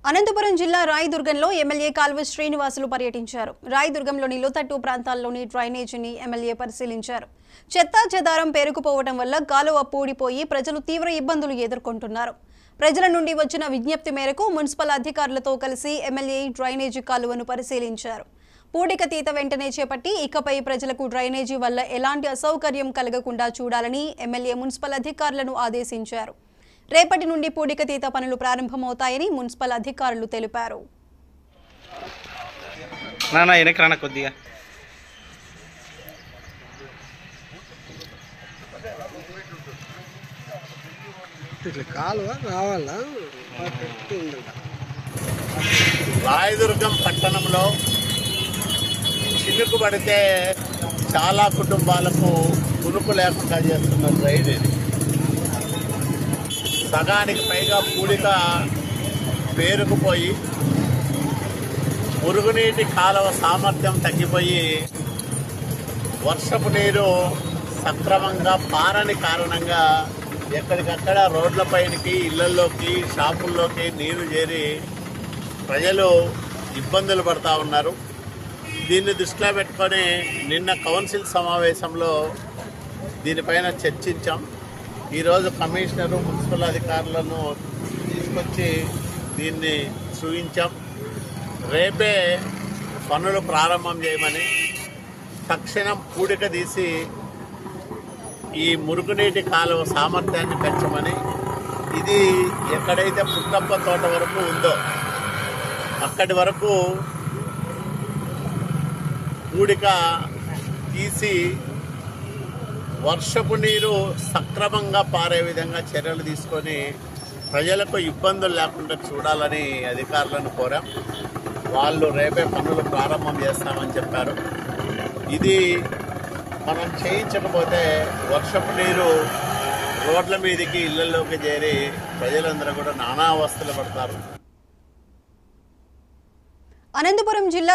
అనంతపురం జిల్లా రాయదుర్గంలో ఎమ్మెల్యే కాల్వ శ్రీనివాసులు పర్యటించారు. రాయదుర్గంలోని లోతట్టు ప్రాంతాల్లోని డ్రైనేజీని ఎమ్మెల్యే పరిశీలించారు. చెత్తా చెదారం పేరుకుపోవడం వల్ల కాలువ పూడిపోయి ప్రజలు తీవ్ర ఇబ్బందులు ఎదుర్కొంటున్నారు. ప్రజల నుండి వచ్చిన విజ్ఞప్తి మేరకు మున్సిపల్ అధికారులతో కలిసి ఎమ్మెల్యే డ్రైనేజీ కాలువను పరిశీలించారు. పూడికతీత వెంటనే చేపట్టి ఇకపై ప్రజలకు డ్రైనేజీ వల్ల ఎలాంటి అసౌకర్యం కలగకుండా చూడాలని ఎమ్మెల్యే మున్సిపల్ అధికారులను ఆదేశించారు. రేపటి నుండి పూడికతీత పనులు ప్రారంభమవుతాయని మున్సిపల్ అధికారులు తెలిపారు. రాయదుర్గం పట్టణంలో చినుకు పడితే చాలా కుటుంబాలకు కునుకు లేకుండా చేస్తున్న రైడ్ ఇది. సగానికి పైగా పూడిక పేరుకుపోయి మురుగునీటి కాలువ సామర్థ్యం తగ్గిపోయి వర్షపు నీరు సక్రమంగా పారని కారణంగా ఎక్కడికక్కడ రోడ్లపైనకి, ఇళ్లలోకి, షాపుల్లోకి నీరు చేరి ప్రజలు ఇబ్బందులు పడుతూ ఉన్నారు. దీన్ని దృష్టిలో పెట్టుకొని నిన్న కౌన్సిల్ సమావేశంలో దీనిపైన చర్చించాం. ఈరోజు కమిషనరు, మున్సిపల్ అధికారులను తీసుకొచ్చి దీన్ని చూపించాం. రేపే పనులు ప్రారంభం చేయమని, తక్షణం పూడిక తీసి ఈ మురుగునీటి కాలువ సామర్థ్యాన్ని పెంచమని, ఇది ఎక్కడైతే పుట్టప్ప తోట వరకు ఉందో అక్కడి వరకు పూడిక తీసి వర్షపు నీరు సక్రమంగా పారే విధంగా చర్యలు తీసుకొని ప్రజలకు ఇబ్బందులు లేకుండా చూడాలని అధికారులను కోరాం. వాళ్ళు రేపే పనులు ప్రారంభం చేస్తామని చెప్పారు. ఇది మనం చేయించకపోతే వర్షపు నీరు రోడ్ల మీదకి, ఇళ్లలోకి చేరి ప్రజలందరూ కూడా నానా అవస్థలు పడతారు. అనంతపురం జిల్లా